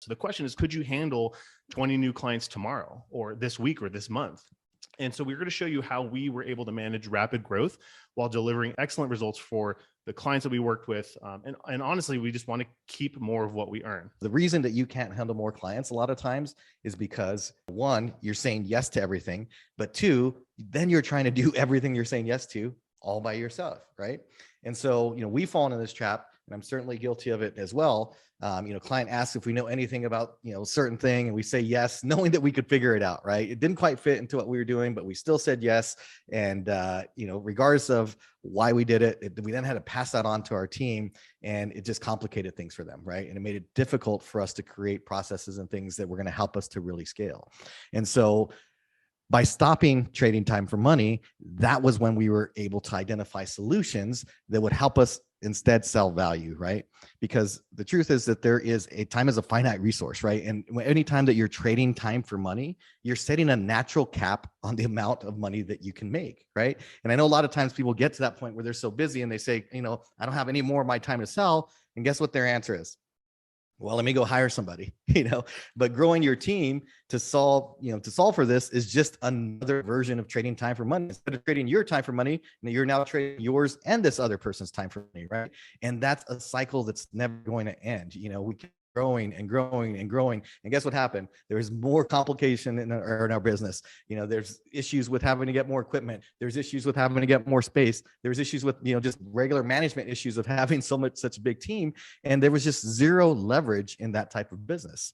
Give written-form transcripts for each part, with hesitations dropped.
So the question is, could you handle 20 new clients tomorrow or this week or this month? And so we're going to show you how we were able to manage rapid growth while delivering excellent results for the clients that we worked with. And honestly, we just want to keep more of what we earn. The reason that you can't handle more clients a lot of times is because, one, you're saying yes to everything, but two, then you're trying to do everything you're saying yes to all by yourself, right? And so, we've fallen in this trap, and I'm certainly guilty of it as well. Client asks if we know anything about, a certain thing, and we say yes, knowing that we could figure it out, right? It didn't quite fit into what we were doing, but we still said yes. And, regardless of why we did it, we then had to pass that on to our team, and it just complicated things for them, right? And it made it difficult for us to create processes and things that were going to help us to really scale. And so by stopping trading time for money, that was when we were able to identify solutions that would help us instead sell value, right? Because the truth is that time is a finite resource, right? And anytime that you're trading time for money, you're setting a natural cap on the amount of money that you can make, right? And I know a lot of times people get to that point where they're so busy and they say, I don't have any more of my time to sell. And guess what their answer is? Well, let me go hire somebody, but growing your team to solve for this is just another version of trading time for money. Instead of trading your time for money, you're now trading yours and this other person's time for money, right? And that's a cycle that's never going to end. We keep growing and growing and growing. And guess what happened? There's more complication in our business. There's issues with having to get more equipment. There's issues with having to get more space. There's issues with, just regular management issues of having such a big team. And there was just zero leverage in that type of business.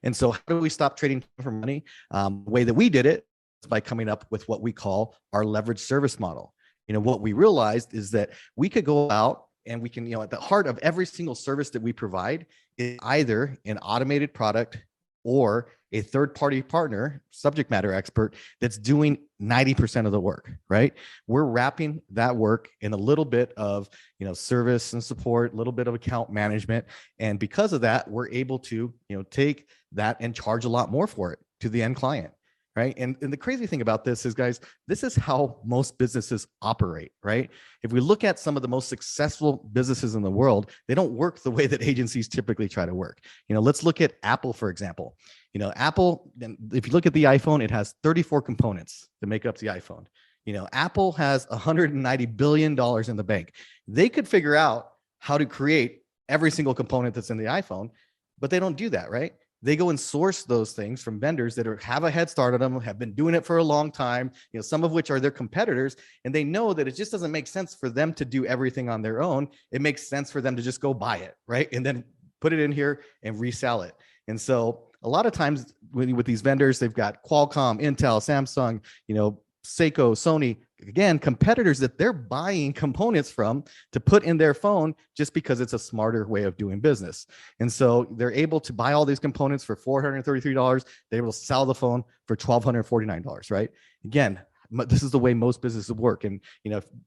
And so how do we stop trading for money? The way that we did it is by coming up with what we call our leverage service model. What we realized is that we could go out and we can, at the heart of every single service that we provide is either an automated product or a third-party partner, subject matter expert, that's doing 90% of the work, right? We're wrapping that work in a little bit of, service and support, a little bit of account management. And because of that, we're able to, take that and charge a lot more for it to the end client. Right. And the crazy thing about this is, guys, this is how most businesses operate, right? If we look at some of the most successful businesses in the world, they don't work the way that agencies typically try to work. Let's look at Apple, for example. Apple, if you look at the iPhone, it has 34 components that make up the iPhone. Apple has $190 billion in the bank. They could figure out how to create every single component that's in the iPhone, but they don't do that, right? They go and source those things from vendors that have a head start on them, have been doing it for a long time, some of which are their competitors. And they know that it just doesn't make sense for them to do everything on their own. It makes sense for them to just go buy it, right? And then put it in here and resell it. And so a lot of times with these vendors, they've got Qualcomm, Intel, Samsung, Seiko, Sony, again, competitors that they're buying components from to put in their phone just because it's a smarter way of doing business. And so they're able to buy all these components for $433. They're able to sell the phone for $1,249, right? Again, this is the way most businesses work. And,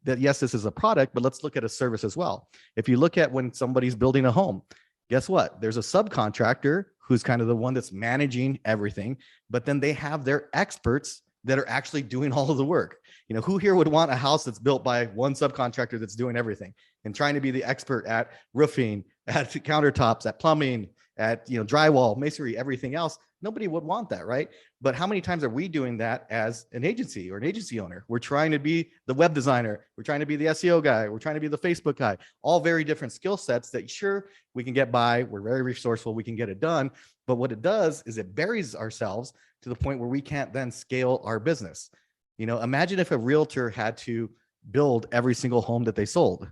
yes, this is a product, but let's look at a service as well. If you look at when somebody's building a home, guess what? There's a subcontractor who's kind of the one that's managing everything, but then they have their experts that are actually doing all of the work. Who here would want a house that's built by one subcontractor that's doing everything and trying to be the expert at roofing, at countertops, at plumbing, at drywall, masonry, everything else? Nobody would want that, right? But how many times are we doing that as an agency or an agency owner? We're trying to be the web designer. We're trying to be the SEO guy. We're trying to be the Facebook guy. All very different skill sets that, sure, we can get by. We're very resourceful. We can get it done. But what it does is it buries ourselves to the point where we can't then scale our business. Imagine if a realtor had to build every single home that they sold.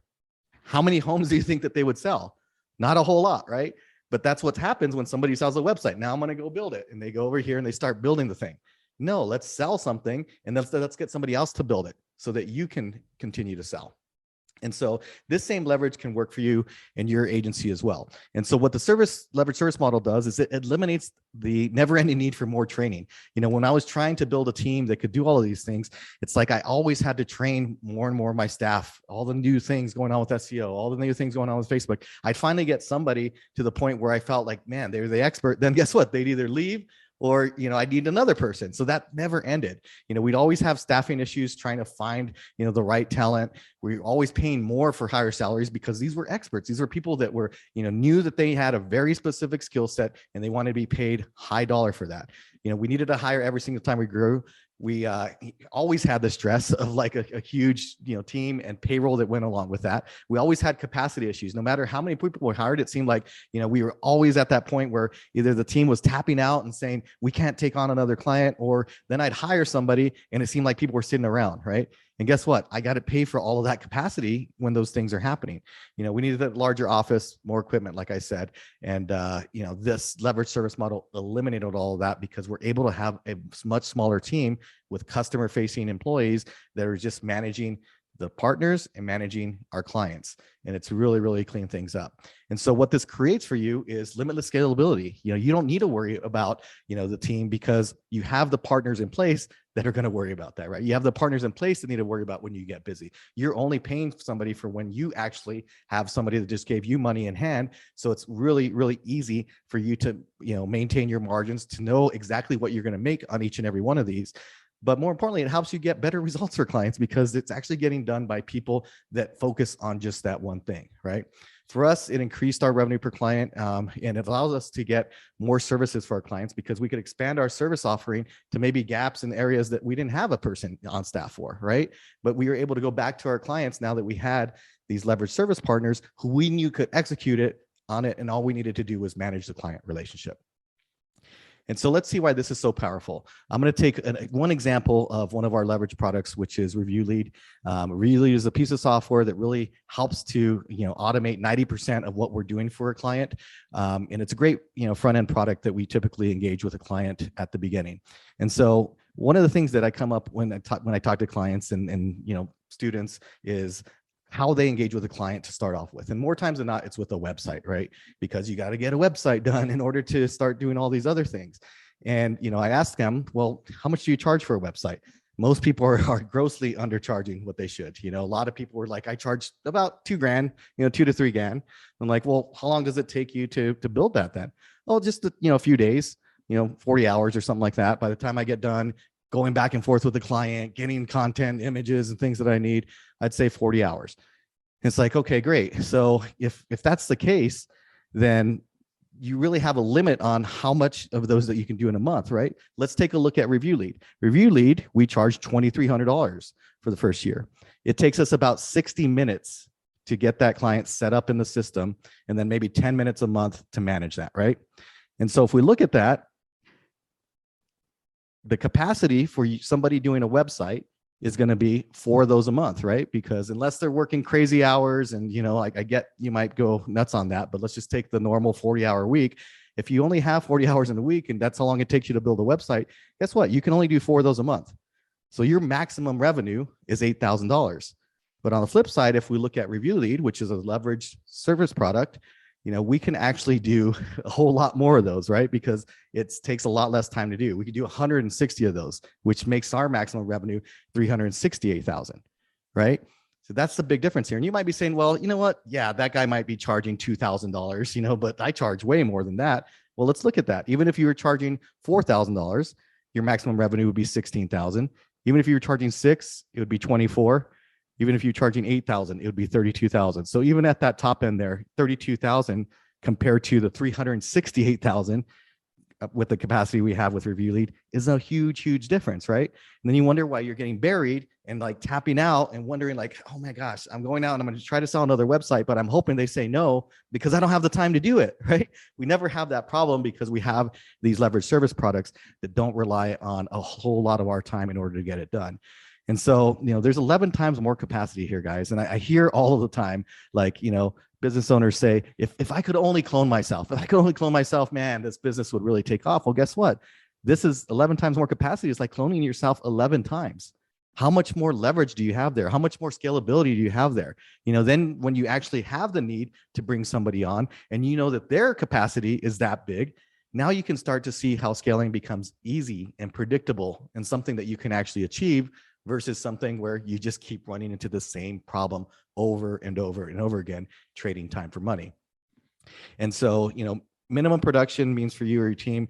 How many homes do you think that they would sell? Not a whole lot, right? But that's what happens when somebody sells a website. Now I'm going to go build it. And they go over here and they start building the thing. No, let's sell something and let's get somebody else to build it so that you can continue to sell. And so this same leverage can work for you and your agency as well. And so what the leverage service model does is it eliminates the never-ending need for more training. When I was trying to build a team that could do all of these things, it's like I always had to train more and more of my staff, all the new things going on with SEO, all the new things going on with Facebook. I'd finally get somebody to the point where I felt like, man, they're the expert. Then guess what? They'd either leave or, I need another person. So that never ended. We'd always have staffing issues trying to find, the right talent. We were always paying more for higher salaries because these were experts. These were people that were, knew that they had a very specific skill set and they wanted to be paid high dollar for that. We needed to hire every single time we grew. We always had the stress of like a huge, team and payroll that went along with that. We always had capacity issues. No matter how many people were hired, it seemed like, we were always at that point where either the team was tapping out and saying, we can't take on another client, or then I'd hire somebody and it seemed like people were sitting around, right? And guess what? I got to pay for all of that capacity when those things are happening. We needed a larger office, more equipment, like I said. And, this leverage service model eliminated all of that because we're able to have a much smaller team with customer facing employees that are just managing the partners and managing our clients. And it's really, really clean things up. And so what this creates for you is limitless scalability. You don't need to worry about, the team because you have the partners in place that are going to worry about that, right? You have the partners in place that need to worry about when you get busy. You're only paying somebody for when you actually have somebody that just gave you money in hand. So it's really, really easy for you to, maintain your margins, to know exactly what you're going to make on each and every one of these. But more importantly, it helps you get better results for clients because it's actually getting done by people that focus on just that one thing, right? For us, it increased our revenue per client, and it allows us to get more services for our clients because we could expand our service offering to maybe gaps in areas that we didn't have a person on staff for, right? But we were able to go back to our clients now that we had these leveraged service partners who we knew could execute it on it, and all we needed to do was manage the client relationship. And so let's see why this is so powerful. I'm going to take one example of one of our leverage products, which is Review Lead. Review Lead is a piece of software that really helps to automate 90% of what we're doing for a client. And it's a great front end product that we typically engage with a client at the beginning. And so one of the things that I come up when I talk to clients and students is how they engage with a client to start off with. And more times than not, it's with a website, right? Because you got to get a website done in order to start doing all these other things. And, I ask them, well, how much do you charge for a website? Most people are grossly undercharging what they should. A lot of people were like, I charge about $2,000, $2 to $3,000. I'm like, well, how long does it take you to build that then? Oh, just, a few days, 40 hours or something like that. By the time I get done going back and forth with the client, getting content, images, and things that I need, I'd say 40 hours. It's like, okay, great. So if that's the case, then you really have a limit on how much of those that you can do in a month, right? Let's take a look at Review Lead. Review Lead, we charge $2,300 for the first year. It takes us about 60 minutes to get that client set up in the system, and then maybe 10 minutes a month to manage that, right? And so if we look at that, the capacity for somebody doing a website is going to be 4 of those a month, right? Because unless they're working crazy hours and, like I get, you might go nuts on that, but let's just take the normal 40-hour week. If you only have 40 hours in a week and that's how long it takes you to build a website, guess what? You can only do 4 of those a month. So your maximum revenue is $8,000. But on the flip side, if we look at Review Lead, which is a leveraged service product, we can actually do a whole lot more of those, right? Because it takes a lot less time to do. We could do 160 of those, which makes our maximum revenue $368,000, right? So that's the big difference here. And you might be saying, well, you know what? Yeah, that guy might be charging $2,000, but I charge way more than that. Well, let's look at that. even if you were charging $4,000, your maximum revenue would be $16,000. Even if you were charging 6, it would be 24. Even if you're charging 8,000, it would be 32,000. So even at that top end there, 32,000 compared to the 368,000 with the capacity we have with Review Lead is a huge, huge difference, right? And then you wonder why you're getting buried and like tapping out and wondering like, oh my gosh, I'm going out and I'm going to try to sell another website, but I'm hoping they say no because I don't have the time to do it, right? We never have that problem because we have these leveraged service products that don't rely on a whole lot of our time in order to get it done. And so, there's 11 times more capacity here, guys. And I hear all of the time, like, business owners say, if I could only clone myself, man, this business would really take off. Well, guess what? This is 11 times more capacity. It's like cloning yourself 11 times. How much more leverage do you have there? How much more scalability do you have there? Then when you actually have the need to bring somebody on and that their capacity is that big, now you can start to see how scaling becomes easy and predictable and something that you can actually achieve versus something where you just keep running into the same problem over and over and over again, trading time for money. And so, minimum production means for you or your team,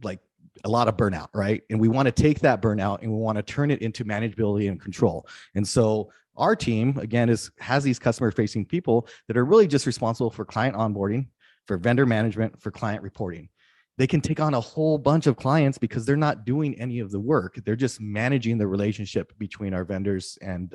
like a lot of burnout, right? And we want to take that burnout and we want to turn it into manageability and control. And so our team, again, has these customer facing people that are really just responsible for client onboarding, for vendor management, for client reporting. They can take on a whole bunch of clients because they're not doing any of the work. They're just managing the relationship between our vendors and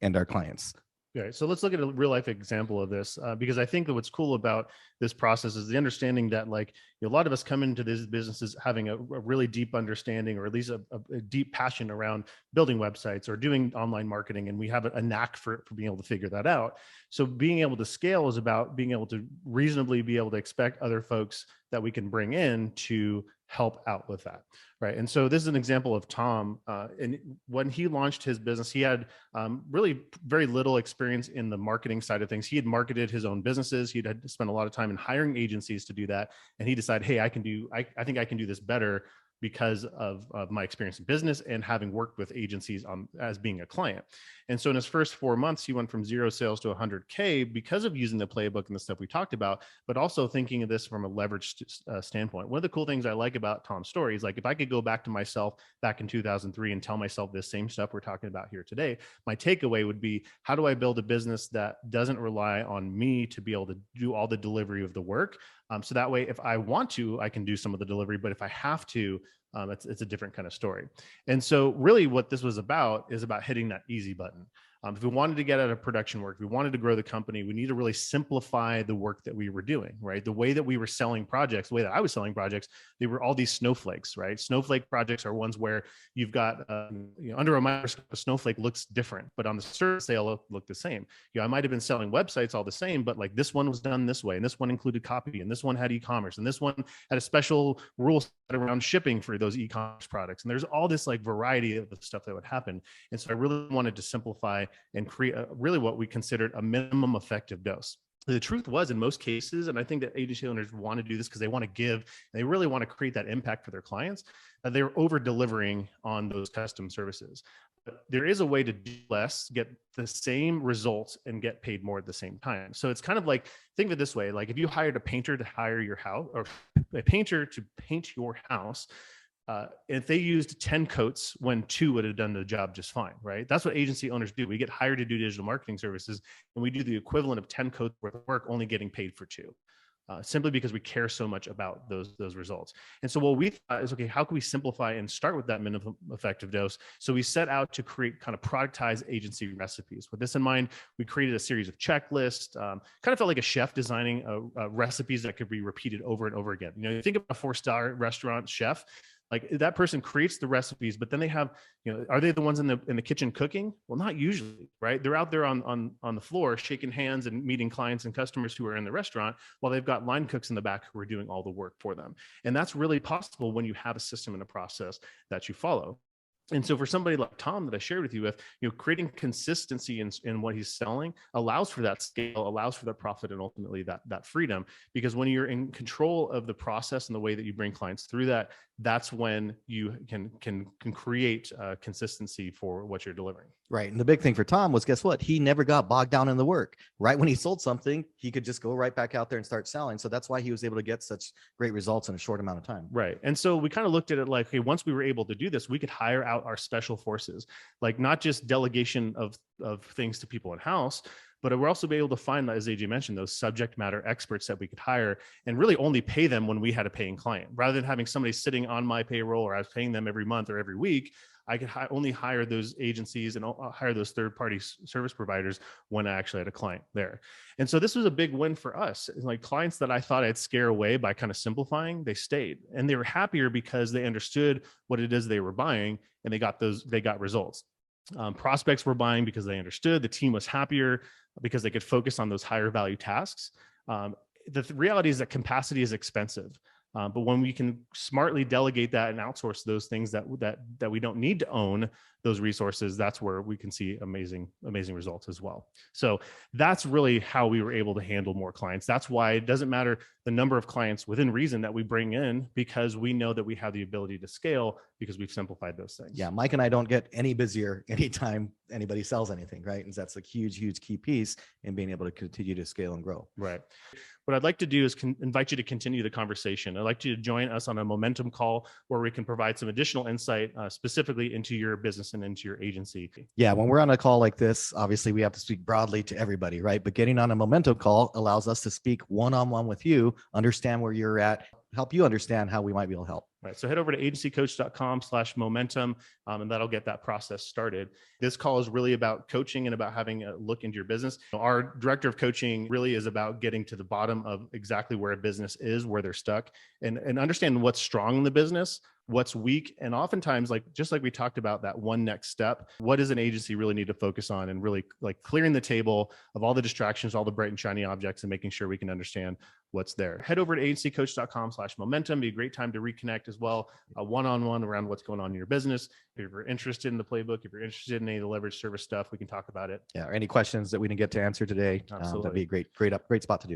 our clients. Okay, so let's look at a real life example of this, because I think that what's cool about this process is the understanding that like a lot of us come into these businesses having a really deep understanding, or at least a deep passion around building websites or doing online marketing, and we have a knack for being able to figure that out. So being able to scale is about being able to reasonably be able to expect other folks that we can bring in to help out with that, right? And so this is an example of Tom. And when he launched his business, he had really very little experience in the marketing side of things. He had marketed his own businesses. He'd had spent a lot of time in hiring agencies to do that. And he decided, hey, I think I can do this better because of my experience in business and having worked with agencies as being a client. And so in his first 4 months, he went from 0 sales to 100K because of using the playbook and the stuff we talked about, but also thinking of this from a leverage standpoint. One of the cool things I like about Tom's story is like, if I could go back to myself back in 2003 and tell myself this same stuff we're talking about here today, my takeaway would be, how do I build a business that doesn't rely on me to be able to do all the delivery of the work? So that way, if I want to, I can do some of the delivery, but if I have to, it's a different kind of story. And so really what this was about is about hitting that easy button. If we wanted to get out of production work, if we wanted to grow the company, we need to really simplify the work that we were doing, right? The way that we were selling projects, the way that I was selling projects, they were all these snowflakes, right? Snowflake projects are ones where you've got, under a microscope, a snowflake looks different, but on the surface, they all look the same. I might have been selling websites all the same, but like this one was done this way, and this one included copy, and this one had e-commerce, and this one had a special rule set around shipping for those e-commerce products. And there's all this like variety of the stuff that would happen. And so I really wanted to simplify and create really what we considered a minimum effective dose. The truth was, in most cases, and I think that agency owners want to do this because they want to give, and they really want to create that impact for their clients, they're over delivering on those custom services. But there is a way to do less, get the same results, and get paid more at the same time. So it's kind of like, think of it this way: like if you hired a painter to hire your house, or a painter to paint your house, if they used 10 coats when 2 would have done the job just fine, right? That's what agency owners do. We get hired to do digital marketing services, and we do the equivalent of 10 coats worth of work, only getting paid for 2. Simply because we care so much about those results. And so what we thought is, okay, how can we simplify and start with that minimum effective dose? So we set out to create kind of productized agency recipes. With this in mind, we created a series of checklists, kind of felt like a chef designing recipes that could be repeated over and over again. You think about a 4-star restaurant chef. Like that person creates the recipes, but then they have, are they the ones in the kitchen cooking? Well, not usually, right? They're out there on the floor, shaking hands and meeting clients and customers who are in the restaurant, while they've got line cooks in the back who are doing all the work for them. And that's really possible when you have a system and a process that you follow. And so for somebody like Tom that I shared with you with, creating consistency in what he's selling allows for that scale, allows for that profit, and ultimately that freedom. Because when you're in control of the process and the way that you bring clients through that, that's when you can create consistency for what you're delivering. Right. And the big thing for Tom was, guess what? He never got bogged down in the work. Right when he sold something, he could just go right back out there and start selling. So that's why he was able to get such great results in a short amount of time. Right. And so we kind of looked at it like, hey, once we were able to do this, we could hire out our special forces, like not just delegation of things to people in house, but we're also be able to find, as AJ mentioned, those subject matter experts that we could hire and really only pay them when we had a paying client, rather than having somebody sitting on my payroll, or I was paying them every month or every week. I could only hire those agencies and hire those third-party service providers when I actually had a client there. And so this was a big win for us. Like clients that I thought I'd scare away by kind of simplifying, they stayed, and they were happier because they understood what it is they were buying, and they got results. Prospects were buying because they understood. The team was happier because they could focus on those higher value tasks. The reality is that capacity is expensive. But when we can smartly delegate that and outsource those things that we don't need to own, those resources, that's where we can see amazing results as well. So that's really how we were able to handle more clients. That's why it doesn't matter the number of clients within reason that we bring in, because we know that we have the ability to scale because we've simplified those things. Yeah, Mike and I don't get any busier anytime anybody sells anything, right? And that's a huge key piece in being able to continue to scale and grow. Right. What I'd like to do is invite you to continue the conversation. I'd like you to join us on a momentum call where we can provide some additional insight specifically into your business and into your agency. Yeah, when we're on a call like this, obviously we have to speak broadly to everybody, right? But getting on a momentum call allows us to speak one-on-one with you, understand where you're at, help you understand how we might be able to help. Right. So head over to agencycoach.com/momentum, and that'll get that process started. This call is really about coaching and about having a look into your business. Our director of coaching really is about getting to the bottom of exactly where a business is, where they're stuck, and understand what's strong in the business, what's weak. And oftentimes, just like we talked about, that one next step, what does an agency really need to focus on, and really like clearing the table of all the distractions, all the bright and shiny objects, and making sure we can understand what's there. Head over to agencycoach.com/momentum. Be a great time to reconnect as well, one-on-one around what's going on in your business. If you're interested in the playbook, if you're interested in any of the leverage service stuff, we can talk about it. Yeah, or any questions that we didn't get to answer today, that'd be a great spot to do.